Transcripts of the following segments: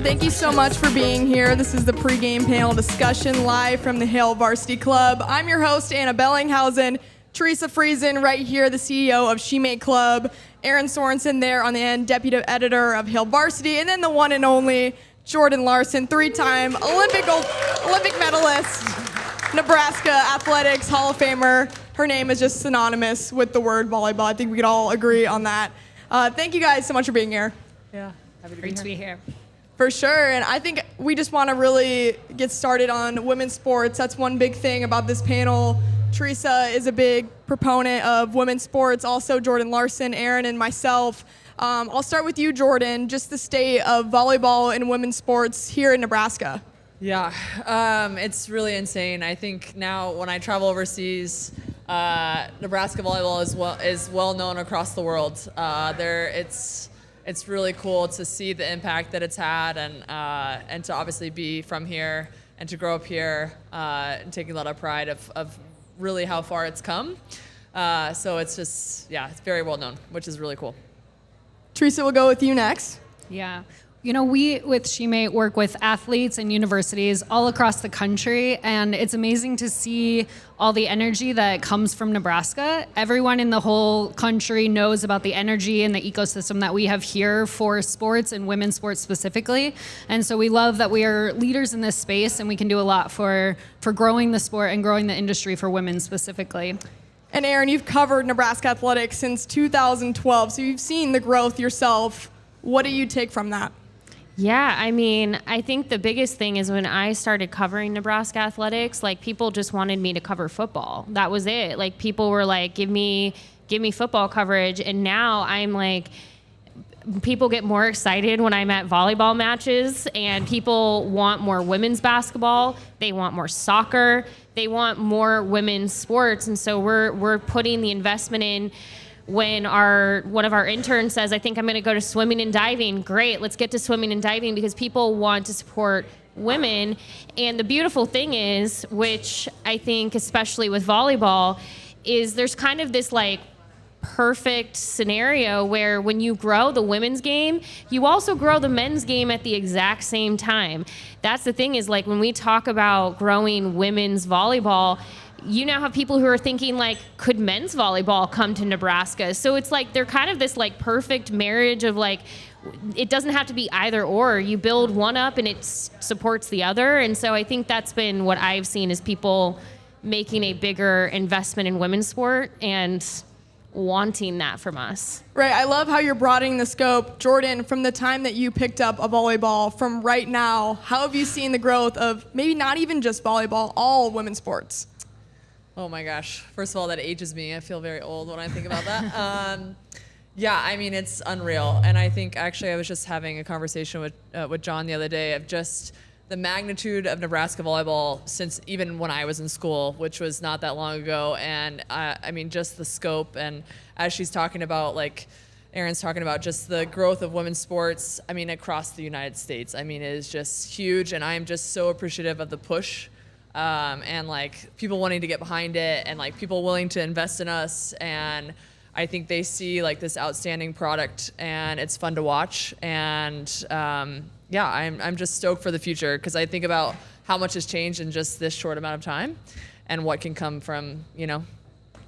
everyone. Thank you so much for being here. This is the pregame panel discussion live from the Hail Varsity Club. I'm your host, Ana Bellinghausen. Teresa Friesen right here, the CEO of SheMate.Club. Erin Sorensen there on the end, deputy editor of Hail Varsity. And then the one and only Jordan Larson, three-time Olympic medalist, Nebraska Athletics Hall of Famer. Her name is just synonymous with the word volleyball. I think we could all agree on that. Thank you guys so much for being here. Yeah, Great to be here. For sure, and I think we just want to really get started on women's sports. That's one big thing about this panel. Teresa is a big proponent of women's sports, also Jordan Larson, Erin, and myself. I'll start with you, Jordan, just the state of volleyball and women's sports here in Nebraska. Yeah, it's really insane. I think now when I travel overseas, Nebraska volleyball is well known across the world. It's really cool to see the impact that it's had, and to obviously be from here and to grow up here, and taking a lot of pride of really how far it's come. So it's just, it's very well known, which is really cool. Teresa, we'll go with you next. Yeah. You know, we with SheMate work with athletes and universities all across the country, and it's amazing to see all the energy that comes from Nebraska. Everyone in the whole country knows about the energy and the ecosystem that we have here for sports and women's sports specifically. And so we love that we are leaders in this space, and we can do a lot for growing the sport and growing the industry for women specifically. And Erin, you've covered Nebraska athletics since 2012, so you've seen the growth yourself. What do you take from that? Yeah, I mean, I think the biggest thing is when I started covering Nebraska athletics, like people just wanted me to cover football. That was it. Like people were like, give me football coverage. And now I'm like, people get more excited when I'm at volleyball matches, and people want more women's basketball. They want more soccer. They want more women's sports. And so we're putting the investment in. When one of our interns says, I think I'm going to go to swimming and diving, great, let's get to swimming and diving, because people want to support women. And the beautiful thing is, which I think especially with volleyball, is there's kind of this like perfect scenario where when you grow the women's game, you also grow the men's game at the exact same time. That's the thing, is like when we talk about growing women's volleyball, you now have people who are thinking like, could men's volleyball come to Nebraska? So it's like they're kind of this like perfect marriage of like, it doesn't have to be either or. You build one up and it supports the other. And so I think that's been what I've seen, is people making a bigger investment in women's sport and wanting that from us. Right, I love how you're broadening the scope. Jordan, from the time that you picked up a volleyball from right now, how have you seen the growth of maybe not even just volleyball, all women's sports? Oh my gosh. First of all, that ages me. I feel very old when I think about that. Yeah, I mean, it's unreal. And I think actually I was just having a conversation with John the other day of just the magnitude of Nebraska volleyball since even when I was in school, which was not that long ago. And I mean, just the scope. And as she's talking about, like Erin's talking about, just the growth of women's sports, I mean, across the United States, I mean, it is just huge. And I am just so appreciative of the push. And like people wanting to get behind it, and like people willing to invest in us, and I think they see like this outstanding product, and it's fun to watch. And I'm just stoked for the future, because I think about how much has changed in just this short amount of time, and what can come from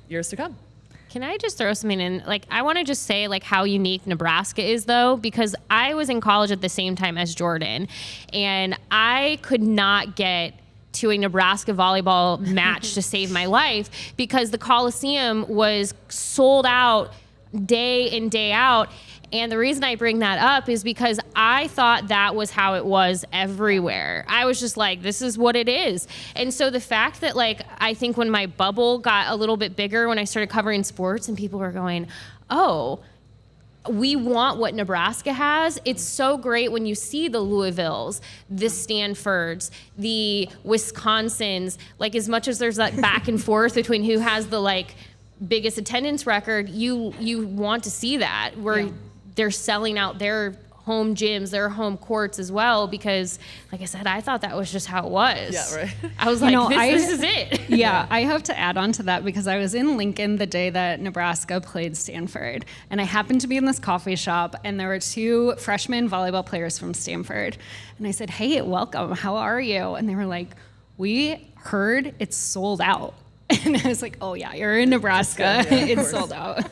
years to come. Can I just throw something in? Like, I want to just say like how unique Nebraska is, though, because I was in college at the same time as Jordan, and I could not get to a Nebraska volleyball match to save my life, because the Coliseum was sold out day in, day out. And the reason I bring that up is because I thought that was how it was everywhere. I was just like, this is what it is. And so the fact that, like, I think when my bubble got a little bit bigger, when I started covering sports and people were going, oh, we want what Nebraska has. It's so great when you see the Louisvilles, the Stanfords, the Wisconsins, like as much as there's that back and forth between who has the like biggest attendance record, you want to see that where they're selling out their home gyms, their home courts as well, because like I said, I thought that was just how it was. Yeah, right. I was like, this is it. Yeah, I have to add on to that because I was in Lincoln the day that Nebraska played Stanford, and I happened to be in this coffee shop, and there were 2 freshman volleyball players from Stanford, and I said, "Hey, welcome, how are you?" And they were like, "We heard it's sold out." And I was like, "Oh yeah, you're in Nebraska. Yeah, it's sold out."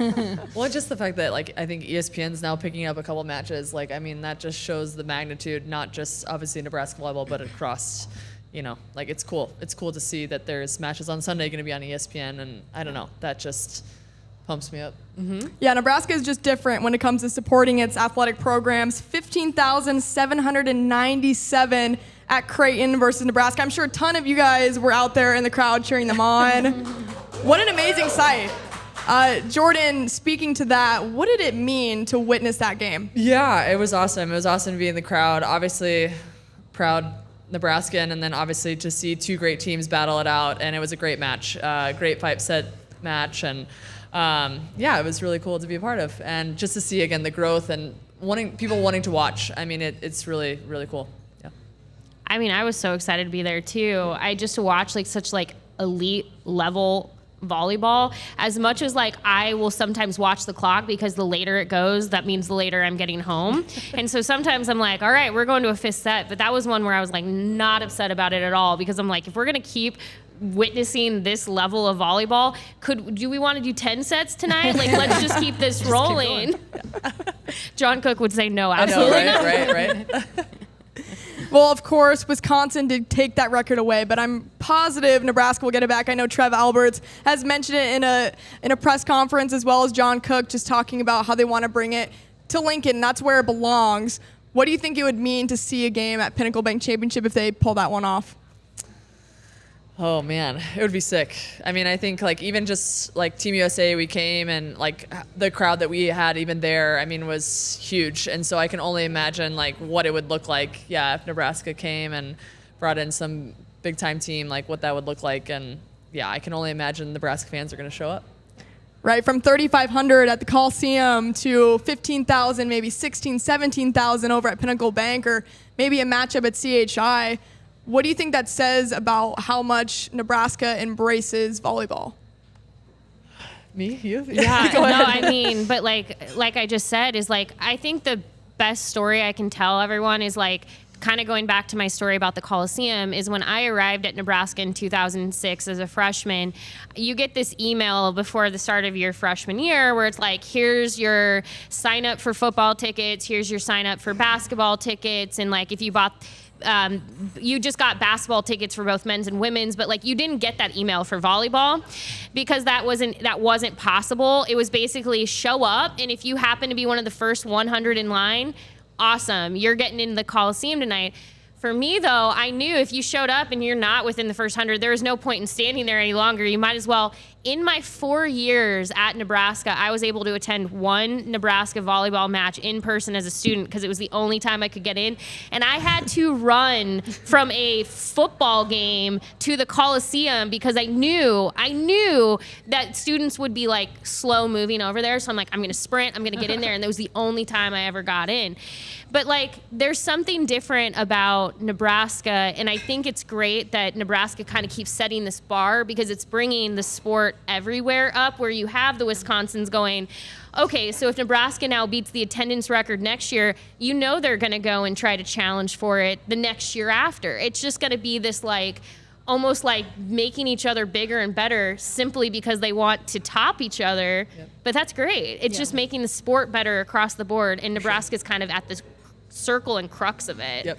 Well, just the fact that like I think ESPN's now picking up a couple matches, like I mean that just shows the magnitude, not just obviously Nebraska volleyball, but across, like it's cool. It's cool to see that there's matches on Sunday going to be on ESPN, and I don't know, that just pumps me up. Mm-hmm. Yeah, Nebraska is just different when it comes to supporting its athletic programs. 15,797 at Creighton versus Nebraska. I'm sure a ton of you guys were out there in the crowd cheering them on. What an amazing sight. Jordan, speaking to that, what did it mean to witness that game? Yeah, it was awesome. It was awesome to be in the crowd. Obviously, proud Nebraskan, and then obviously to see 2 great teams battle it out, and it was a great match, great 5-set match, and it was really cool to be a part of, and just to see again the growth and people wanting to watch. I mean, it's really, really cool. Yeah. I mean, I was so excited to be there too. I just to watch such elite level volleyball, as much as I will sometimes watch the clock because the later it goes, that means the later I'm getting home. And so sometimes I'm like, all right, we're going to a 5th set. But that was one where I was not upset about it at all, because I'm like, if we're going to keep witnessing this level of volleyball, do we want to do 10 sets tonight? Let's just keep this rolling. John Cook would say no, absolutely. I know, right? Well, of course, Wisconsin did take that record away, but I'm positive Nebraska will get it back. I know Trev Alberts has mentioned it in a press conference, as well as John Cook, just talking about how they want to bring it to Lincoln. That's where it belongs. What do you think it would mean to see a game at Pinnacle Bank Championship if they pull that one off? Oh man, it would be sick. I mean, I think even just Team USA, we came, and the crowd that we had even there, I mean, was huge. And so I can only imagine what it would look like, if Nebraska came and brought in some big time team, what that would look like. And I can only imagine Nebraska fans are going to show up. Right, from 3,500 at the Coliseum to 15,000, maybe 16, 17,000 over at Pinnacle Bank, or maybe a matchup at CHI. What do you think that says about how much Nebraska embraces volleyball? Me? You? Yeah, no, I mean, but like I just said, is I think the best story I can tell everyone is kind of going back to my story about the Coliseum, is when I arrived at Nebraska in 2006 as a freshman, you get this email before the start of your freshman year where it's here's your sign up for football tickets, here's your sign up for basketball tickets, and if you bought you just got basketball tickets for both men's and women's, but you didn't get that email for volleyball because that wasn't possible. It was basically show up, and if you happen to be one of the first 100 in line, awesome, you're getting in the Coliseum tonight. For me, though, I knew if you showed up and you're not within the first 100, there was no point in standing there any longer. You might as well. In my 4 years at Nebraska, I was able to attend one Nebraska volleyball match in person as a student because it was the only time I could get in. And I had to run from a football game to the Coliseum because I knew that students would be slow moving over there. So I'm I'm going to sprint, I'm going to get in there. And that was the only time I ever got in. But there's something different about Nebraska, and I think it's great that Nebraska kind of keeps setting this bar because it's bringing the sport everywhere up, where you have the Wisconsins going, okay, so if Nebraska now beats the attendance record next year, they're going to go and try to challenge for it the next year after. It's just going to be this almost making each other bigger and better simply because they want to top each other. Yep. But that's great. It's just making the sport better across the board, and Nebraska's kind of at this circle and crux of it. Yep.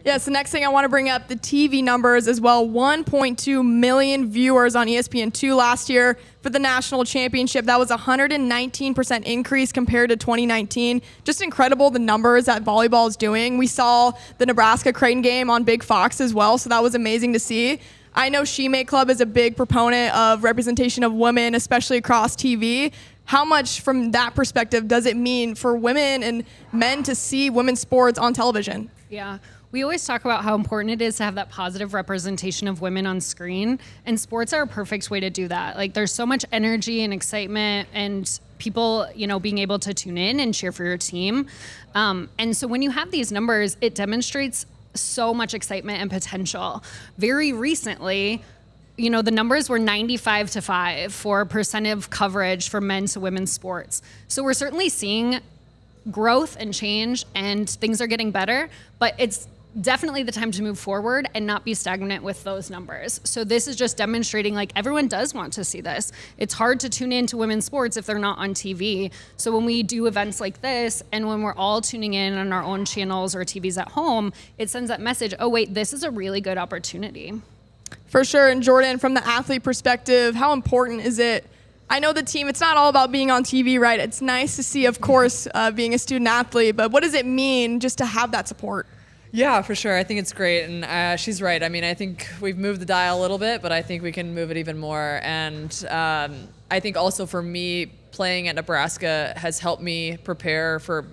Yes, the next thing I want to bring up, the TV numbers as well. 1.2 million viewers on ESPN2 last year for the national championship. That was a 119% increase compared to 2019. Just incredible, the numbers that volleyball is doing. We saw the Nebraska-Creighton game on Big Fox as well, so that was amazing to see. I know SheMate.Club is a big proponent of representation of women, especially across TV. How much, from that perspective, does it mean for women and men to see women's sports on television? Yeah. We always talk about how important it is to have that positive representation of women on screen, and sports are a perfect way to do that. Like, there's so much energy and excitement and people, being able to tune in and cheer for your team. And so when you have these numbers, it demonstrates so much excitement and potential. Very recently, the numbers were 95-5 for percent of coverage for men's to women's sports. So we're certainly seeing growth and change, and things are getting better, but it's definitely the time to move forward and not be stagnant with those numbers. So this is just demonstrating, like, everyone does want to see this. It's hard to tune into women's sports if they're not on TV. So when we do events like this, and when we're all tuning in on our own channels or TVs at home, it sends that message, oh wait, this is a really good opportunity. For sure. And Jordan, from the athlete perspective, how important is it? I know the team, it's not all about being on TV, right? It's nice to see, of course, being a student athlete, but what does it mean just to have that support? Yeah, for sure. I think it's great. And she's right. I mean, I think we've moved the dial a little bit, but I think we can move it even more. And I think also for me, playing at Nebraska has helped me prepare for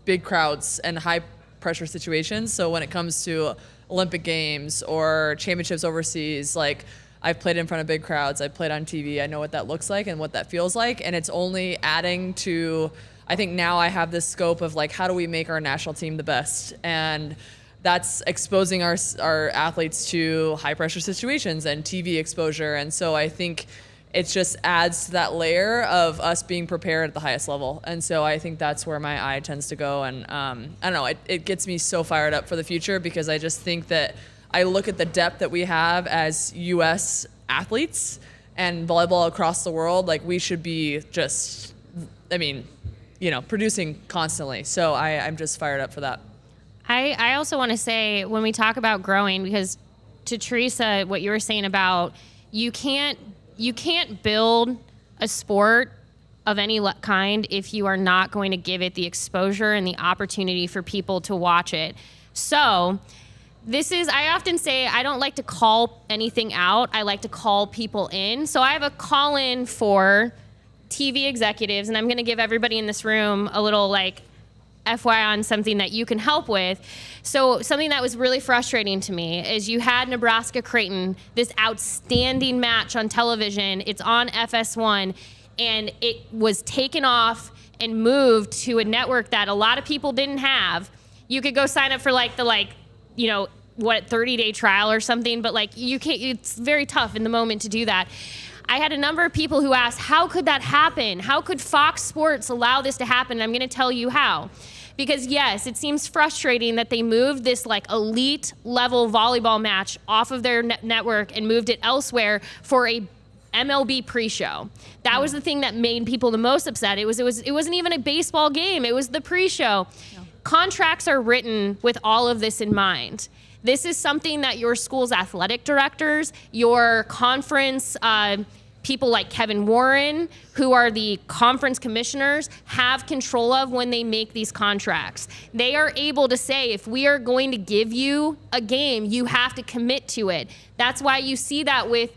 big crowds and high pressure situations. So when it comes to Olympic Games or championships overseas, like, I've played in front of big crowds. I've played on TV. I know what that looks like and what that feels like. And it's only adding to, I think now I have this scope of, like, how do we make our national team the best? And that's exposing our athletes to high pressure situations and TV exposure. And so I think it just adds to that layer of us being prepared at the highest level. And so I think that's where my eye tends to go. And I don't know, it gets me so fired up for the future, because I just think that I look at the depth that we have as U.S. athletes and volleyball across the world. Like, we should be just, producing constantly. So I'm just fired up for that. I also want to say, when we talk about growing, because to Teresa, what you were saying about you can't build a sport of any kind if you are not going to give it the exposure and the opportunity for people to watch it. So I often say, I don't like to call anything out. I like to call people in. So I have a call in for TV executives, and I'm going to give everybody in this room a little, like, FYI on something that you can help with. So something that was really frustrating to me is you had Nebraska Creighton, this outstanding match on television. It's on FS1, and it was taken off and moved to a network that a lot of people didn't have. You could go sign up for, like, the 30-day trial or something, but, you can't, it's very tough in the moment to do that. I had a number of people who asked, how could that happen? How could Fox Sports allow this to happen? And I'm going to tell you how. Because yes, it seems frustrating that they moved this, like, elite level volleyball match off of their network and moved it elsewhere for a MLB pre-show. That was the thing that made people the most upset. It wasn't even a baseball game. It was the pre-show. No. Contracts are written with all of this in mind. This is something that your school's athletic directors, your conference people like Kevin Warren, who are the conference commissioners, have control of when they make these contracts. They are able to say, if we are going to give you a game, you have to commit to it. That's why you see that with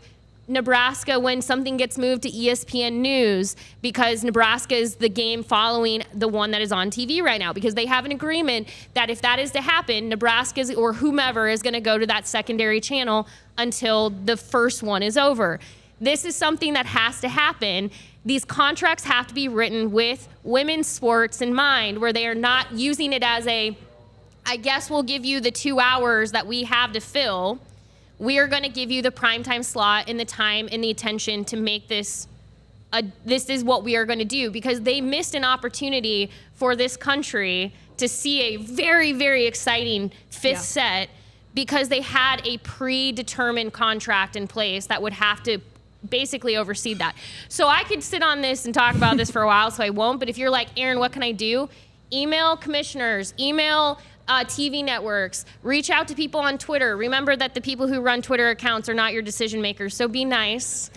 Nebraska when something gets moved to ESPN News, because Nebraska is the game following the one that is on TV right now, because they have an agreement that if that is to happen, Nebraska or whomever is going to go to that secondary channel until the first one is over. This is something that has to happen. These contracts have to be written with women's sports in mind, where they are not using it as I guess we'll give you the 2 hours that we have to fill. We are going to give you the primetime slot and the time and the attention to make this this is what we are going to do, because they missed an opportunity for this country to see a very, very exciting fifth set, because they had a predetermined contract in place that would have to basically oversee that. So I could sit on this and talk about this for a while, so I won't. But if you're like, Erin, what can I do? Email commissioners, email TV networks, reach out to people on Twitter. Remember that the people who run Twitter accounts are not your decision makers, so be nice.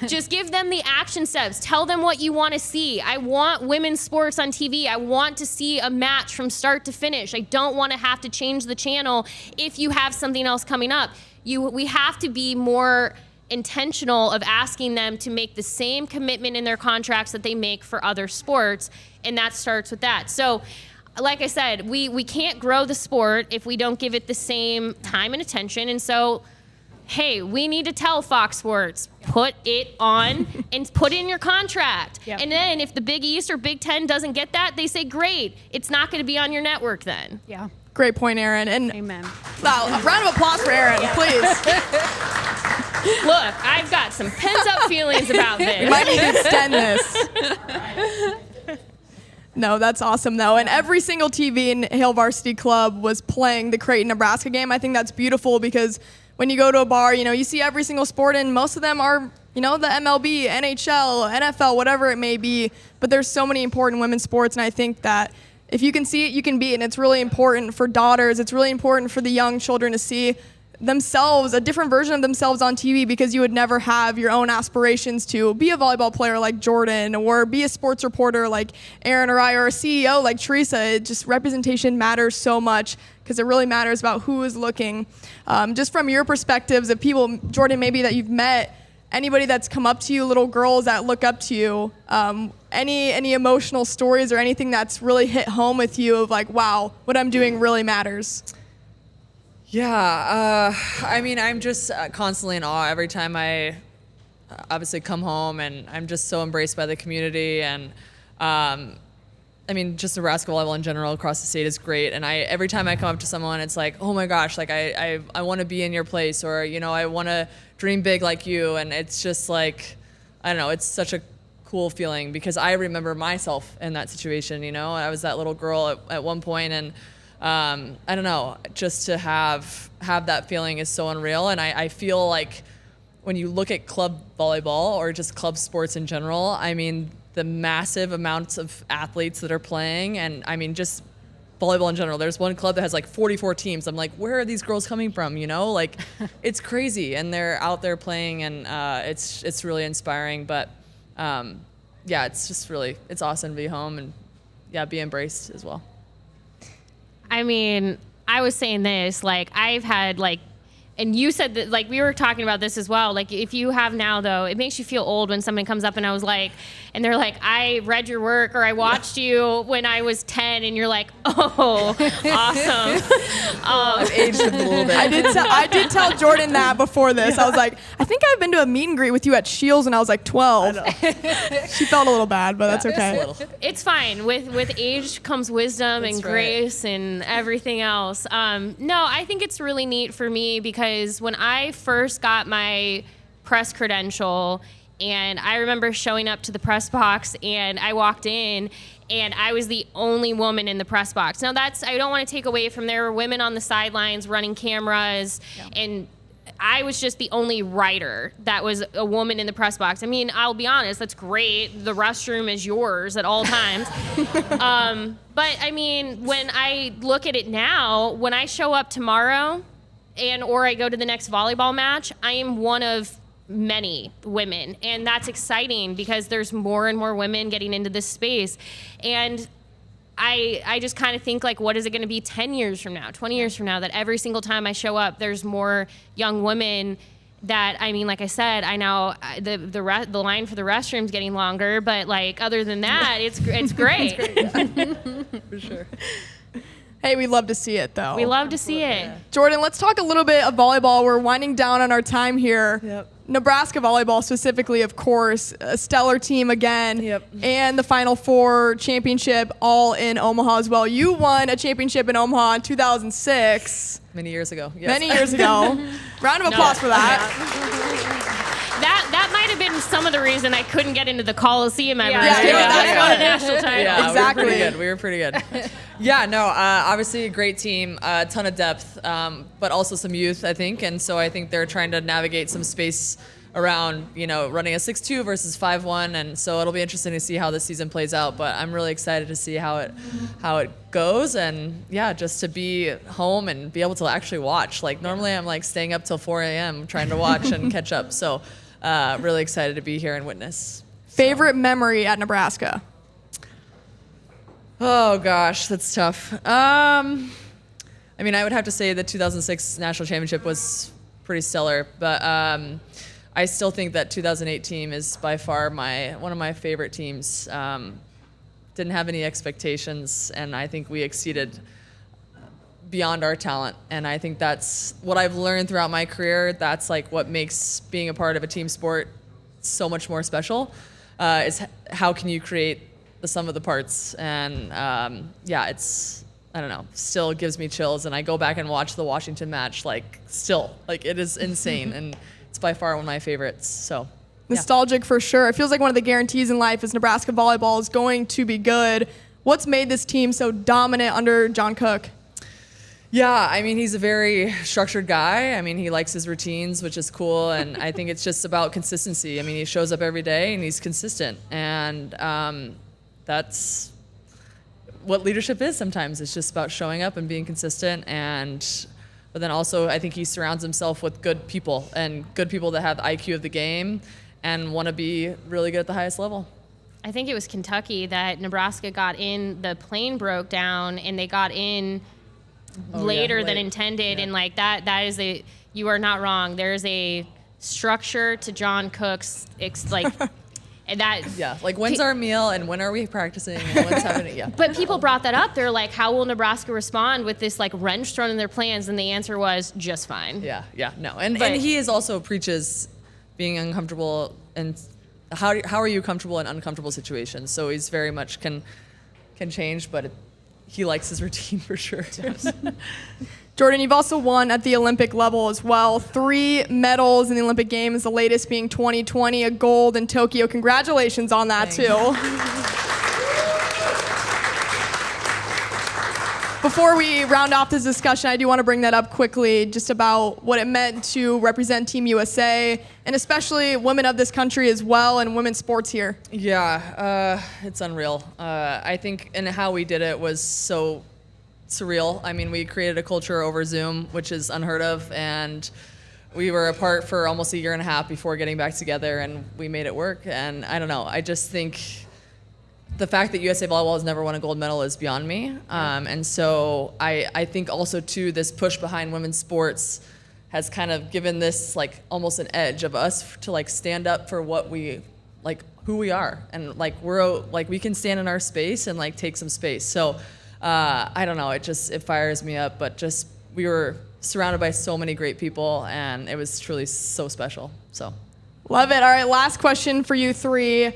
Just give them the action steps. Tell them what you want to see. I want women's sports on TV. I want to see a match from start to finish. I don't want to have to change the channel if you have something else coming up. We have to be more intentional of asking them to make the same commitment in their contracts that they make for other sports, and that starts with that. So like I said, we can't grow the sport if we don't give it the same time and attention. And so, hey, we need to tell Fox Sports, put it on and put it in your contract. Yep. And then if the Big East or Big Ten doesn't get that, they say, great, it's not going to be on your network then. Yeah. Great point, Erin. And Amen. wow, a round of applause for Erin, please. Look, I've got some pent-up feelings about We this. might need to extend this. No, that's awesome, though. And every single TV in Hail Varsity Club was playing the Creighton, Nebraska game. I think that's beautiful because when you go to a bar, you see every single sport, and most of them are, the MLB, NHL, NFL, whatever it may be. But there's so many important women's sports, and I think that if you can see it, you can be it. And it's really important for daughters. It's really important for the young children to see themselves, a different version of themselves on TV, because you would never have your own aspirations to be a volleyball player like Jordan or be a sports reporter like Erin or I, or a CEO like Teresa. Representation matters so much because it really matters about who is looking. Just from your perspectives of people, Jordan, maybe that you've met, anybody that's come up to you, little girls that look up to you, any emotional stories or anything that's really hit home with you of like, wow, what I'm doing really matters? Yeah, I'm just constantly in awe every time I obviously come home, and I'm just so embraced by the community. And just Nebraska volleyball in general across the state is great. And every time I come up to someone, it's like, oh my gosh, like I want to be in your place, or I want to dream big like you. And it's just like, I don't know, it's such a cool feeling because I remember myself in that situation. I was that little girl at one point, and I don't know, just to have that feeling is so unreal. And I feel like when you look at club volleyball or just club sports in general, the massive amounts of athletes that are playing, and just volleyball in general. There's one club that has like 44 teams. I'm like, where are these girls coming from? Like it's crazy, and they're out there playing, and it's really inspiring. But it's just it's awesome to be home and be embraced as well. I was saying this, like, I've had, like, and you said that, like, we were talking about this as well. Like, if you have now, though, it makes you feel old when somebody comes up and I was like, and they're like, I read your work or I watched you when I was 10, and you're like, oh, awesome. I've aged a little bit. I did tell Jordan that before this. I was like, I think I've been to a meet and greet with you at Shields when I was like 12. She felt a little bad, but that's okay. It's fine. With age comes wisdom That's and right. grace and everything else. No, I think it's really neat for me because when I first got my press credential, and I remember showing up to the press box, and I walked in, and I was the only woman in the press box. Now I don't want to take away from, there were women on the sidelines running cameras, and I was just the only writer that was a woman in the press box. I'll be honest, that's great. The restroom is yours at all times. But when I look at it now, when I show up tomorrow or I go to the next volleyball match, I am one of many women, and that's exciting because there's more and more women getting into this space. And I just kind of think, like, what is it going to be 10 years from now, 20 years from now, that every single time I show up, there's more young women that, like I said, I know the line for the restroom's getting longer, but, like, other than that, it's great. For sure. Hey, we love to see it, though. We love to see it. Jordan, let's talk a little bit of volleyball. We're winding down on our time here. Yep. Nebraska volleyball specifically, of course, a stellar team again. Yep. And the Final Four championship all in Omaha as well. You won a championship in Omaha in 2006. Many years ago. Yes. Many years ago. Round of applause for that. That might have been some of the reason I couldn't get into the Coliseum ever. that's won a national title. Yeah, Exactly. We were pretty good. Yeah, no, obviously a great team, a ton of depth, but also some youth, I think. And so I think they're trying to navigate some space around, running a 6-2 versus 5-1. And so it'll be interesting to see how this season plays out. But I'm really excited to see how it goes. And yeah, just to be home and be able to actually watch. Like normally I'm like staying up till 4 a.m. trying to watch and catch up. So really excited to be here and witness. Favorite memory at Nebraska? Oh gosh, that's tough. I would have to say the 2006 national championship was pretty stellar, but I still think that 2008 team is by far one of my favorite teams. didn't have any expectations, and I think we exceeded beyond our talent. And I think that's what I've learned throughout my career. That's like what makes being a part of a team sport so much more special, is how can you create the sum of the parts. And it's, I don't know, still gives me chills. And I go back and watch the Washington match, like still, like it is insane. And it's by far one of my favorites, so. Nostalgic for sure. It feels like one of the guarantees in life is Nebraska volleyball is going to be good. What's made this team so dominant under John Cook? Yeah, I mean, he's a very structured guy. I mean, he likes his routines, which is cool. And I think it's just about consistency. I mean, he shows up every day and he's consistent. And that's what leadership is sometimes. It's just about showing up and being consistent. But then also, I think he surrounds himself with good people and good people that have the IQ of the game and want to be really good at the highest level. I think it was Kentucky that Nebraska got in, the plane broke down, and they got in later than intended. Yeah. And like that is you are not wrong. There's a structure to John Cook's, and that. Yeah, like when's our meal and when are we practicing and when's happening? Yeah. But people brought that up. They're like, how will Nebraska respond with this like wrench thrown in their plans? And the answer was just fine. Yeah, no. And he is also preaches being uncomfortable, and how are you comfortable in uncomfortable situations? So he's very much can change, but he likes his routine for sure. Jordan, you've also won at the Olympic level as well. 3 medals in the Olympic Games, the latest being 2020, a gold in Tokyo. Congratulations on that, too. Before we round off this discussion, I do want to bring that up quickly, just about what it meant to represent Team USA, and especially women of this country as well, and women's sports here. Yeah, it's unreal. I think, and how we did it was so surreal. I mean, we created a culture over Zoom, which is unheard of, and we were apart for almost a year and a half before getting back together, and we made it work. And I don't know, I just think the fact that USA Volleyball has never won a gold medal is beyond me. And so I think also, too, this push behind women's sports has kind of given this, like, almost an edge of us to, like, stand up for what we, like, who we are. And, like, we can stand in our space and, like, take some space. So I don't know, it fires me up. But just, we were surrounded by so many great people, and it was truly so special. So love it. All right, last question for you three.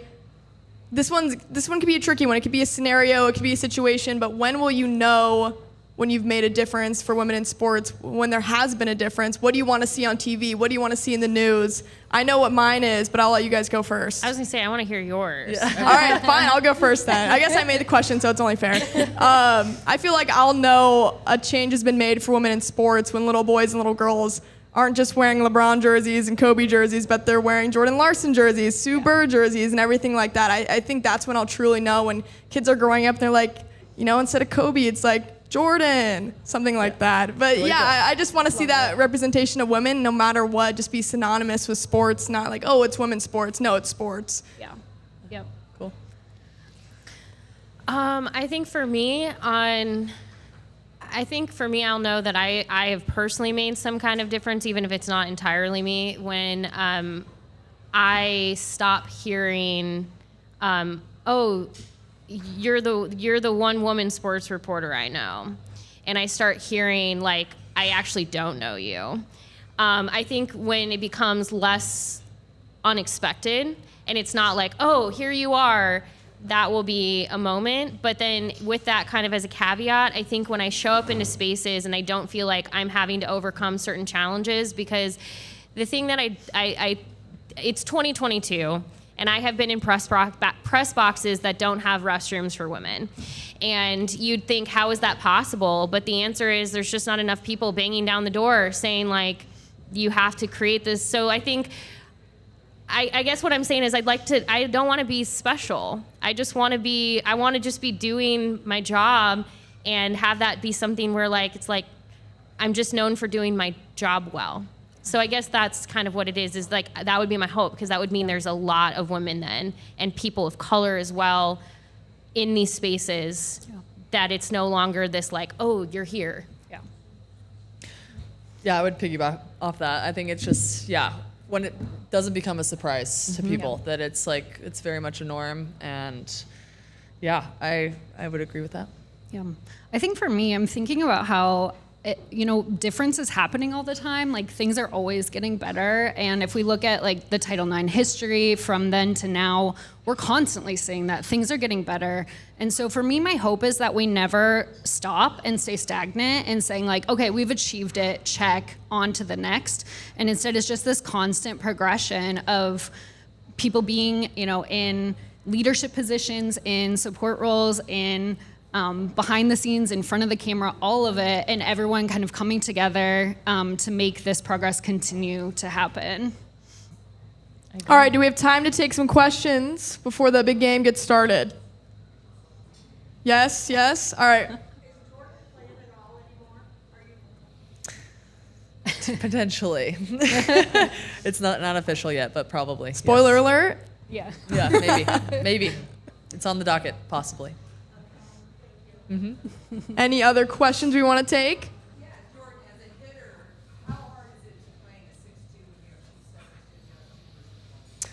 This one could be a tricky one. It could be a scenario, it could be a situation, but when will you know when you've made a difference for women in sports, when there has been a difference? What do you want to see on TV? What do you want to see in the news? I know what mine is, but I'll let you guys go first. I was going to say, I want to hear yours. Yeah. All right, fine. I'll go first then. I guess I made the question, so it's only fair. I feel like I'll know a change has been made for women in sports when little boys and little girls aren't just wearing LeBron jerseys and Kobe jerseys, but they're wearing Jordan Larson jerseys, Sue Bird jerseys, and everything like that. I think that's when I'll truly know, when kids are growing up, they're like, instead of Kobe, it's like Jordan, something like that. But yeah, I just want to see that representation of women, no matter what, just be synonymous with sports, not like, oh, it's women's sports. No, it's sports. Yeah. Yep. Cool. I think for me, I'll know that I have personally made some kind of difference, even if it's not entirely me, when I stop hearing, oh, you're the one woman sports reporter I know, and I start hearing, like, I actually don't know you. I think when it becomes less unexpected and it's not like, oh, here you are, that will be a moment. But then with that kind of as a caveat, I think when I show up into spaces and I don't feel like I'm having to overcome certain challenges, because the thing that it's 2022, and I have been in press boxes that don't have restrooms for women. And you'd think, how is that possible? But the answer is there's just not enough people banging down the door saying, like, you have to create this. So I think, I guess what I'm saying is I don't want to be special. I want to just be doing my job and have that be something where, like, it's like I'm just known for doing my job well. So I guess that's kind of what it is like, that would be my hope, because that would mean there's a lot of women then, and people of color as well, in these spaces, that it's no longer this, like, oh, you're here. Yeah. Yeah, I would piggyback off that. I think it's just, when it doesn't become a surprise to people, that it's like, it's very much a norm. And yeah, I would agree with that. Yeah. I think for me, I'm thinking about how, difference is happening all the time. Like things are always getting better. And if we look at like the Title IX history from then to now, we're constantly saying that things are getting better. And so for me, my hope is that we never stop and stay stagnant and saying like, okay, we've achieved it, check, on to the next. And instead it's just this constant progression of people being, in leadership positions, in support roles, in behind the scenes, in front of the camera, all of it, and everyone kind of coming together to make this progress continue to happen. All right, do we have time to take some questions before the big game gets started? Yes. All right. Potentially. It's not official yet, but probably. Spoiler yes. alert. Yeah. Yeah, maybe. It's on the docket, possibly. Any other questions we want to take? Yeah, Jordan, as a hitter, how hard is it to playing a 6'2" when you're 7'2"?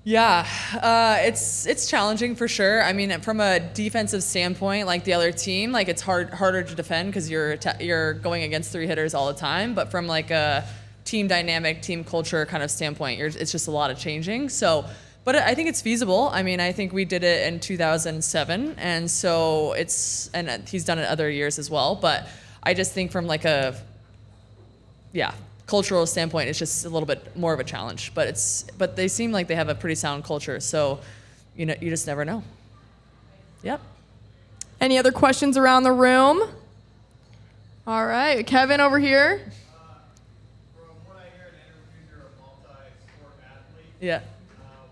Yeah, it's challenging for sure. I mean, from a defensive standpoint, like the other team, like it's harder to defend because you're going against 3 hitters all the time. But from like a team dynamic, team culture kind of standpoint, it's just a lot of changing. So, but I think it's feasible. I mean, I think we did it in 2007, and so and he's done it other years as well. But I just think from like a cultural standpoint, it's just a little bit more of a challenge. But they seem like they have a pretty sound culture, so you just never know. Yep. Any other questions around the room? All right, Kevin over here. From what I hear in interviews, you're a multi-sport athlete. Yeah.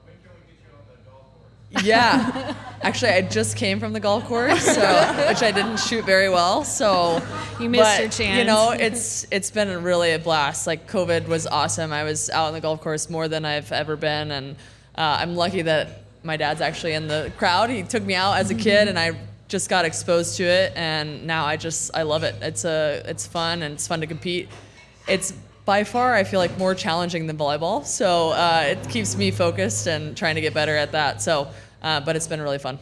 When can we get you on the golf course? Yeah. Actually, I just came from the golf course, which I didn't shoot very well. So You missed your chance. It's been really a blast. Like COVID was awesome. I was out on the golf course more than I've ever been, and I'm lucky that my dad's actually in the crowd. He took me out as a kid, and I just got exposed to it, and now I love it. It's fun, and it's fun to compete. It's by far, I feel like, more challenging than volleyball, so it keeps me focused and trying to get better at that. So, but it's been really fun.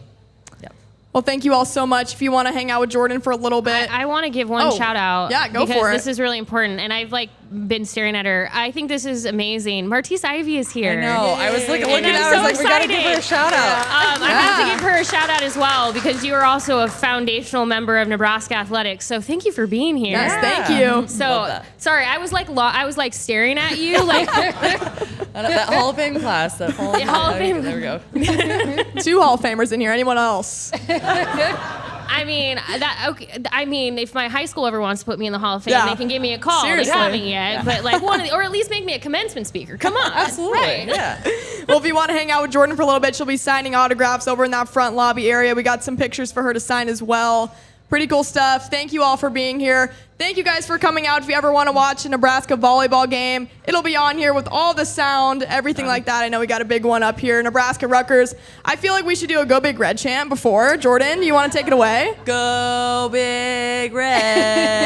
Yeah. Well, thank you all so much. If you want to hang out with Jordan for a little bit. I want to give one shout out. Yeah, go because for it. This is really important, and I've been staring at her. I think this is amazing. Martise Ivy is here. I know. I was looking And at I'm her. I was so like, we got to give her a excited. shout out. I have to give her a shout out as well because you are also a foundational member of Nebraska Athletics. So thank you for being here. Yes, thank you. Love So that. sorry, I was like staring at you like That Hall of Fame class. That Hall of Hall of Fame. There we go. 2 Hall of Famers in here. Anyone else? I mean, if my high school ever wants to put me in the Hall of Fame, Yeah. they can give me a call. Seriously. They haven't yet, but or at least make me a commencement speaker. Come on, Absolutely. Right. Yeah. Well, if you want to hang out with Jordan for a little bit, she'll be signing autographs over in that front lobby area. We got some pictures for her to sign as well. Pretty cool stuff. Thank you all for being here. Thank you guys for coming out. If you ever want to watch a Nebraska volleyball game, it'll be on here with all the sound, everything like that. I know we got a big one up here, Nebraska Rutgers. I feel like we should do a Go Big Red chant before. Jordan, you want to take it away? Go Big Red.